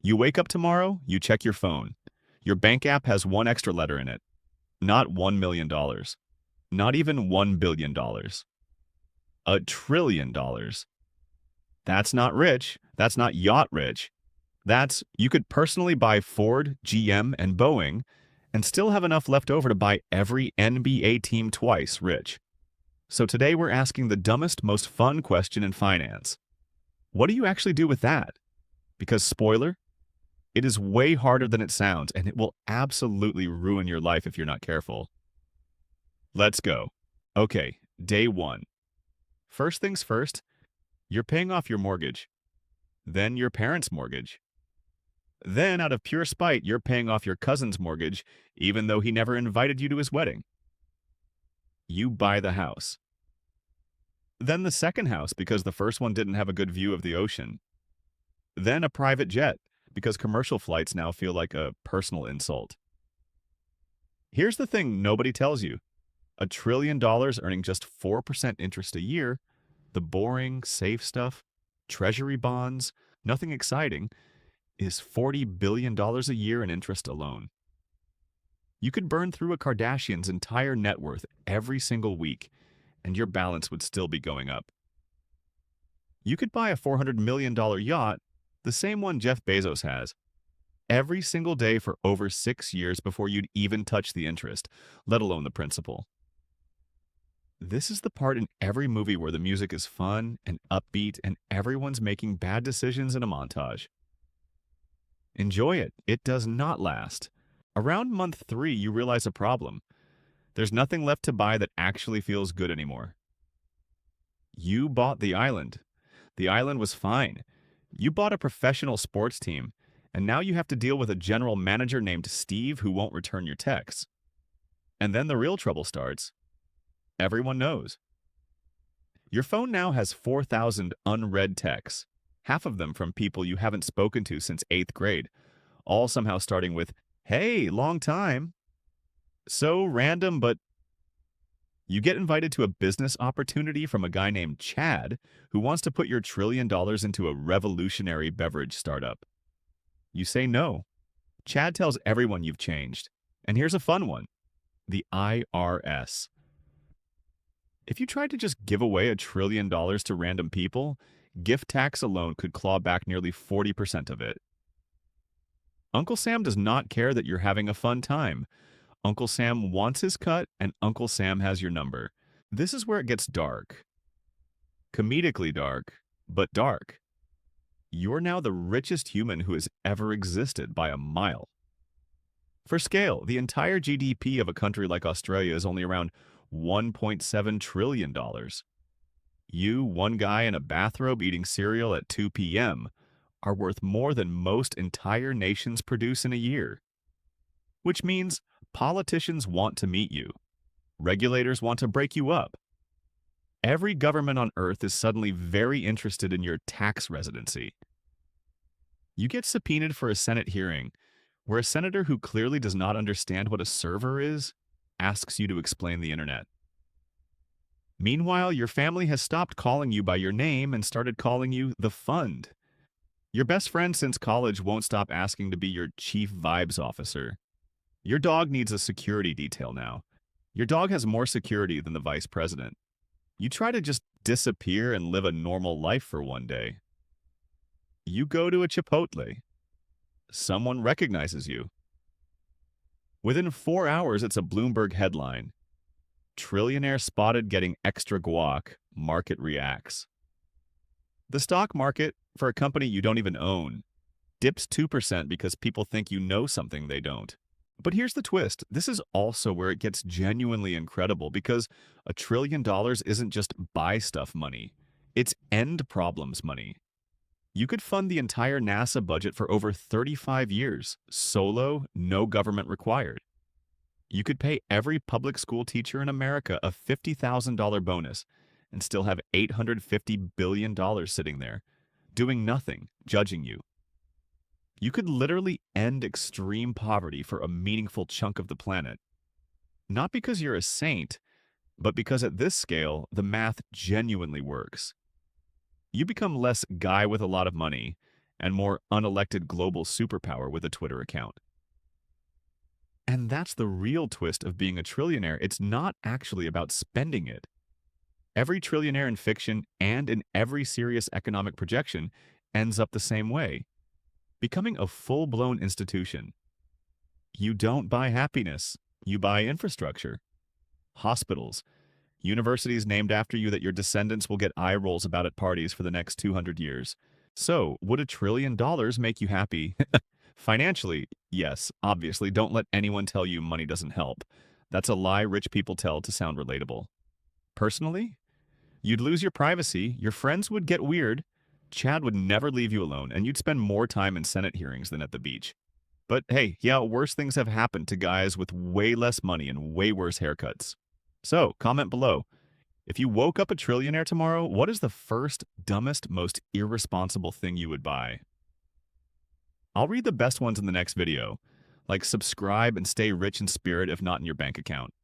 You wake up tomorrow, you check your phone. Your bank app has one extra letter in it. Not $1 million. Not even $1 billion. $1 trillion. That's not rich. That's not yacht rich. You could personally buy Ford, GM, and Boeing and still have enough left over to buy every NBA team twice rich. So today we're asking the dumbest, most fun question in finance. What do you actually do with that? Because spoiler, it is way harder than it sounds, and it will absolutely ruin your life if you're not careful. Let's go. Okay, day one. First things first, you're paying off your mortgage. Then your parents' mortgage. Then, out of pure spite, you're paying off your cousin's mortgage, even though he never invited you to his wedding. You buy the house. Then the second house, because the first one didn't have a good view of the ocean. Then a private jet, because commercial flights now feel like a personal insult. Here's the thing nobody tells you. $1 trillion earning just 4% interest a year, the boring, safe stuff, treasury bonds, nothing exciting, is $40 billion a year in interest alone. You could burn through a Kardashian's entire net worth every single week, and your balance would still be going up. You could buy a $400 million yacht, the same one Jeff Bezos has, every single day for over 6 years before you'd even touch the interest, let alone the principal. This is the part in every movie where the music is fun and upbeat and everyone's making bad decisions in a montage. Enjoy it. It does not last. Around month 3, you realize a problem. There's nothing left to buy that actually feels good anymore. You bought the island. The island was fine. You bought a professional sports team, and now you have to deal with a general manager named Steve who won't return your texts. And then the real trouble starts. Everyone knows. Your phone now has 4,000 unread texts, half of them from people you haven't spoken to since 8th grade, all somehow starting with, "Hey, long time." So random, but you get invited to a business opportunity from a guy named Chad who wants to put your $1 trillion into a revolutionary beverage startup. You say no. Chad tells everyone you've changed. And here's a fun one. The IRS. If you tried to just give away $1 trillion to random people, gift tax alone could claw back nearly 40% of it. Uncle Sam does not care that you're having a fun time. Uncle Sam wants his cut, and Uncle Sam has your number. This is where it gets dark. Comedically dark, but dark. You're now the richest human who has ever existed by a mile. For scale, the entire GDP of a country like Australia is only around $1.7 trillion. You, one guy in a bathrobe eating cereal at 2 p.m., are worth more than most entire nations produce in a year. Which means politicians want to meet you. Regulators want to break you up. Every government on Earth is suddenly very interested in your tax residency. You get subpoenaed for a Senate hearing where a senator who clearly does not understand what a server is asks you to explain the internet. Meanwhile, your family has stopped calling you by your name and started calling you the fund. Your best friend since college won't stop asking to be your chief vibes officer. Your dog needs a security detail now. Your dog has more security than the vice president. You try to just disappear and live a normal life for one day. You go to a Chipotle. Someone recognizes you. Within 4 hours, it's a Bloomberg headline. Trillionaire spotted getting extra guac, market reacts. The stock market, for a company you don't even own, dips 2% because people think you know something they don't. But here's the twist. This is also where it gets genuinely incredible because $1 trillion isn't just buy stuff money. It's end problems money. You could fund the entire NASA budget for over 35 years, solo, no government required. You could pay every public school teacher in America a $50,000 bonus and still have $850 billion sitting there, doing nothing, judging you. You could literally end extreme poverty for a meaningful chunk of the planet. Not because you're a saint, but because at this scale, the math genuinely works. You become less guy with a lot of money and more unelected global superpower with a Twitter account. And that's the real twist of being a trillionaire. It's not actually about spending it. Every trillionaire in fiction and in every serious economic projection ends up the same way, becoming a full-blown institution. You don't buy happiness, you buy infrastructure. Hospitals, universities named after you that your descendants will get eye rolls about at parties for the next 200 years. So, would $1 trillion make you happy? Financially, yes, obviously. Don't let anyone tell you money doesn't help. That's a lie rich people tell to sound relatable. Personally, you'd lose your privacy, your friends would get weird, Chad would never leave you alone, and you'd spend more time in Senate hearings than at the beach. But hey, yeah, worse things have happened to guys with way less money and way worse haircuts. So, comment below. If you woke up a trillionaire tomorrow, what is the first, dumbest, most irresponsible thing you would buy? I'll read the best ones in the next video. Like subscribe and stay rich in spirit if not in your bank account.